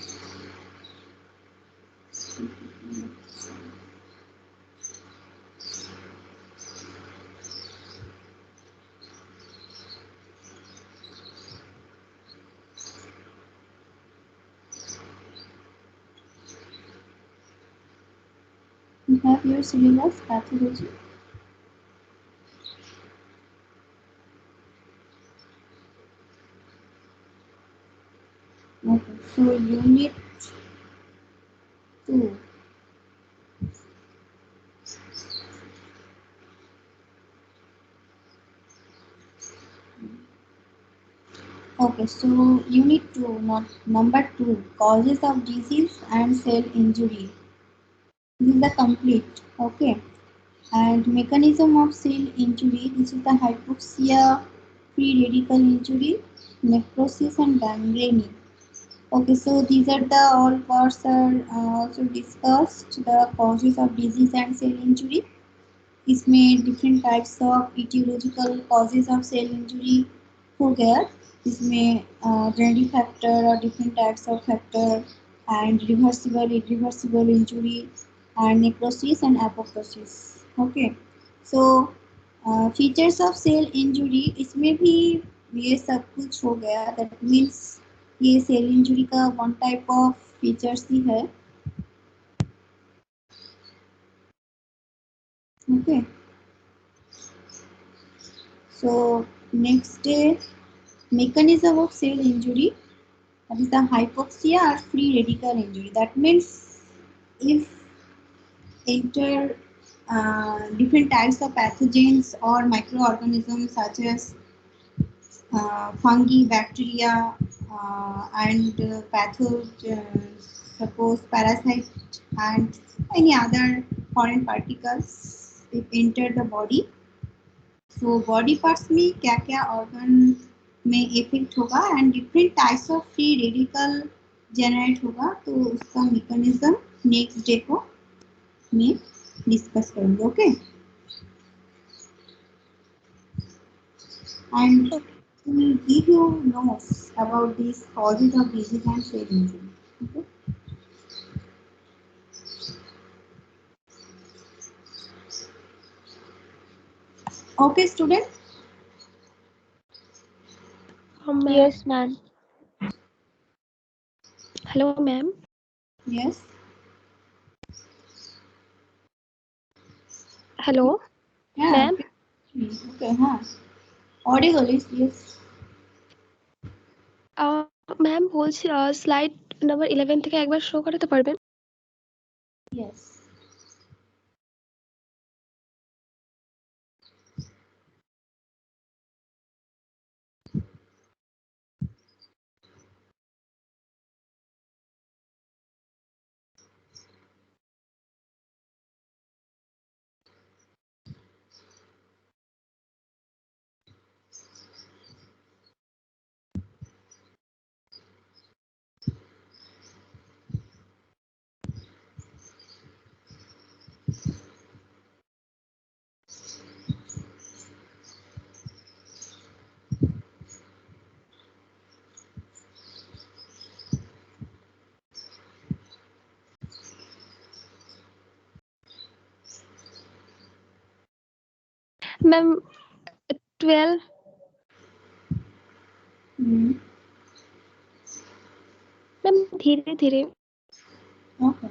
A: You have your syllabus, pathology. Okay, so unit 2. Okay, so unit 2, not number 2, causes of disease and cell injury. This is the complete. Okay, and mechanism of cell injury. This is the hypoxia, free radical injury, necrosis, and gangrene. Okay, so these are the all parts are also discussed. The causes of disease and cell injury. इसमें different types of etiological causes of cell injury हो गया. इसमें genetic factor or different types of factor and reversible, irreversible injury and necrosis and apoptosis. Okay, so features of cell injury इसमें भी ये सब कुछ हो गया. That means ये cell injury का one type of features ही है. Okay, so next day mechanism of cell injury, that is the hypoxia or free radical injury. That means if enter different types of pathogens or microorganisms such as fungi, bacteria, and suppose parasite and any other foreign particles if enter the body. So body parts में क्या क्या organ में effect होगा and different types of free radical generate होगा. तो उसका mechanism next day को मैं डिस्कस करूंगी. Okay, and will give you notes about these causes of disease and cell injury. Okay, student.
D: Yes, ma'am. Hello, ma'am.
A: Yes.
D: Hello,
A: Yeah.
D: ma'am.
A: Okay. हाँ. Audible is yes.
D: Ma'am বলছি slide number 11 থেকে একবার show করাতে পারবেন?
A: Yes.
E: Ma'am 12
A: Hmm.
E: Ma'am धीरे धीरे
A: Okay.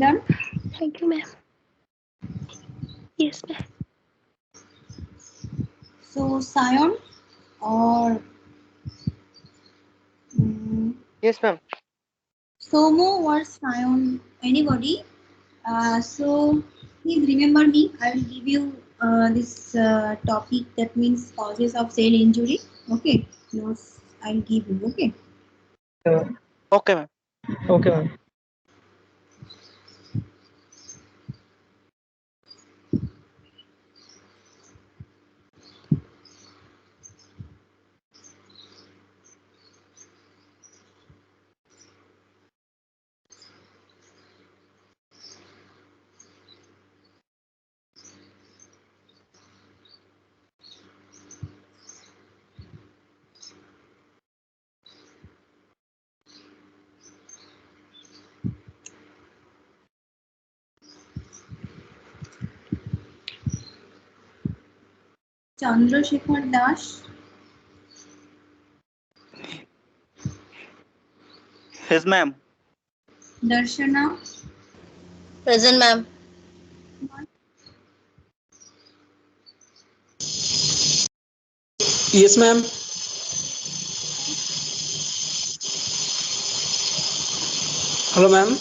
A: Done.
E: Thank you ma'am yes ma'am
A: So Sion or
C: Yes, ma'am.
A: Somo or Sion, anybody. So please remember me. I will give you this topic that means causes of cell injury. Okay. Notes I'll give you. Okay.
C: Okay, ma'am.
F: Okay, ma'am.
A: Chandrasekhar Das.
G: Yes, ma'am.
A: Darshana.
H: Present, ma'am.
F: Yes, ma'am. Hello, ma'am.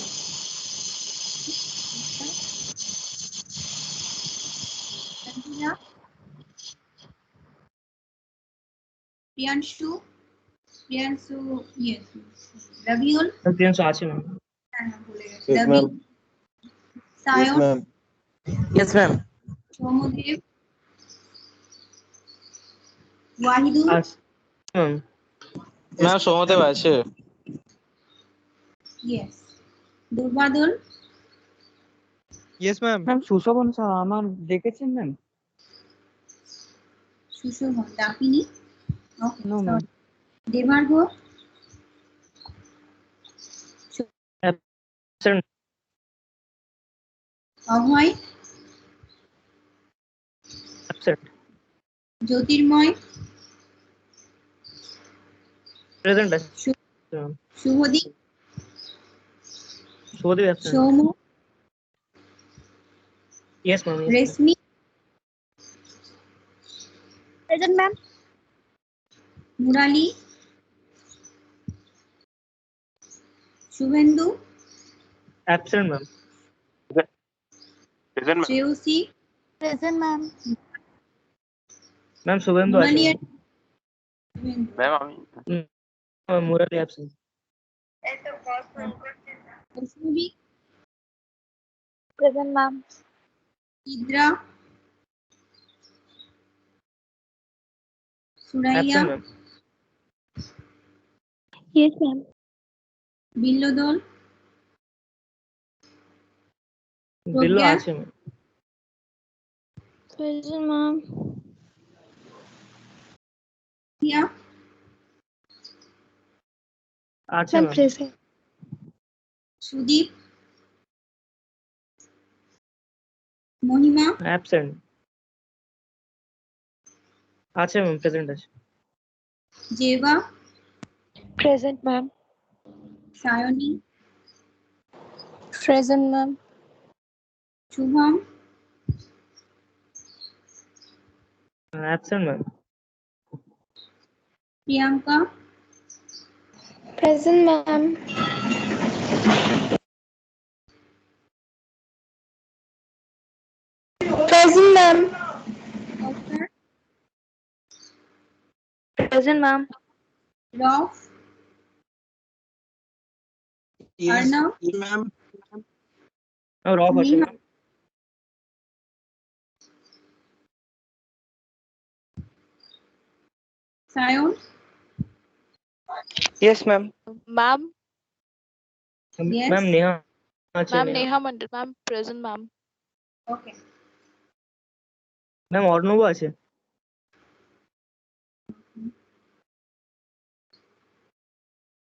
A: Ranjana. Priyanshu. Priyanshu. Yes. Raviul.
F: Priyanshu आशी ma'am
I: Yes,
A: Ravi.
I: ma'am. Yes,
A: Sayon.
I: ma'am.
F: Yes ma'am
A: Somudev. Wahidul.
F: Ma'am
G: ma'am Somdev আছে।
A: Yes. Durbadul.
I: Yes, ma'am.
F: Ma'am Sushobhan sir আমার দেখেছেন ma'am
A: Sushobhan. Dapini. Okay.
F: No
A: Sorry.
F: Ma'am
A: Devargo.
F: Absent
A: Abhay.
F: Absent
A: Jyotirmoy.
F: Present আছে ma'am
A: Shubhodip.
F: Shubhodip absent
A: Shomu.
F: Yes ma'am
A: Resmi.
E: Present ma'am
A: Murali. Shubhendu.
F: Absent ma'am
G: present ma'am.
A: Shreyosi.
E: Present ma'am
F: ma'am Shubhendu আছে
A: Murali. Shubhendu.
G: Ma'am আমি
F: Murali absent
A: Vaishnavi.
E: Present ma'am
A: Idra. Suraya.
F: Absent ma'am
E: yes ma'am
A: Billodol.
F: বিল্লো
A: Pragya.
F: আছে ma'am
E: present ma'am
A: Tia.
F: আছে
E: ma'am
F: ma'am
E: present
A: Sudip. Mohima.
F: Absent আছে ma'am present আছে
A: Jeva.
D: Present, ma'am.
A: Sayoni.
E: Present ma'am
A: Shubham.
F: Absent ma'am
A: Priyanka.
E: Present, ma'am. Present, ma'am.
A: Kaushar,
B: Present, ma'am.
A: Rauf,
G: Yes,
A: Arnav,
G: yes, ma'am.
F: রফ আছে
A: Neha,
F: ma'am.
A: Sayon,
C: Yes, ma'am.
J: Ma'am,
F: ma'am
A: yes,
F: Neha আছে
J: ma'am,
F: Neha.
J: Neha Mandal, ma'am, present, ma'am.
A: okay.
F: Ma'am Arnab আছে।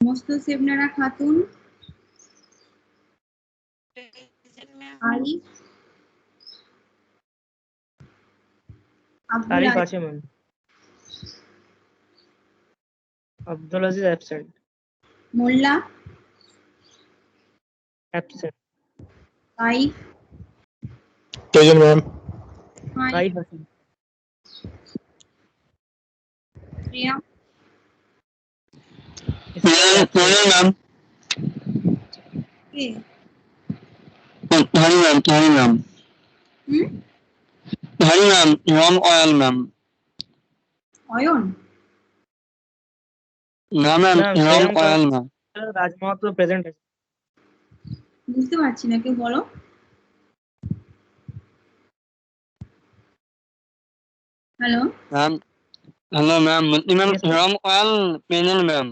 A: মোস্তসেবনারা খাতুন, আরিফ, আব্দুল
F: আরিফ
A: আজিজ,
F: আছে ma'am. Abdul Aziz absent.
A: Molla,
F: absent.
A: Kaif,
K: Present, ma'am.
A: Faim,
F: Arif আছে।
A: Shreya,
F: absent.
G: ma'am.
A: কে?
G: Hari ma'am, Hari ma'am.
A: Hmm?
G: Hari ma'am, Ram oil ma'am.
A: Ayan,
G: No ma'am,
F: ma'am
G: Ram
F: শ্রেয়াম
G: oil ma'am.
F: Raj Mahato present আছে।
A: বুঝতে পারছি না, কেউ বলো। Hello,
G: Ma'am, hello ma'am. Ma'am,
F: Yes, ma'am.
G: Ram oil panel ma'am.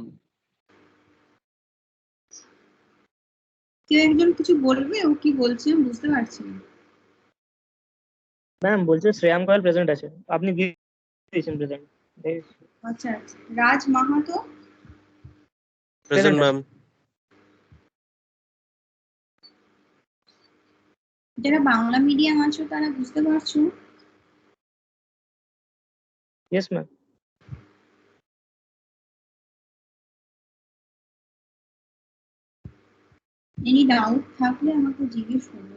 A: কেউ একজন কিছু বলবে? ও কি বলছে আমি বুঝতে পারছি না।
F: ম্যাম বলছে শ্রেয়াম কয়াল প্রেজেন্ট আছে, আপনি দিয়ে দিয়েছেন প্রেজেন্ট।
A: আচ্ছা আচ্ছা, রাজ মাহাতো,
F: প্রেজেন্ট
K: Present,
F: আছে।
K: ma'am.
A: যারা বাংলা মিডিয়াম আছো তারা বুঝতে পারছো?
F: Yes ma'am.
A: এনি ডাউট থাকলে আমাকে জিজ্ঞেস করবে।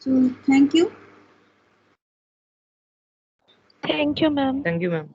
A: So thank you.
D: Thank you, ma'am.
F: Thank you ma'am.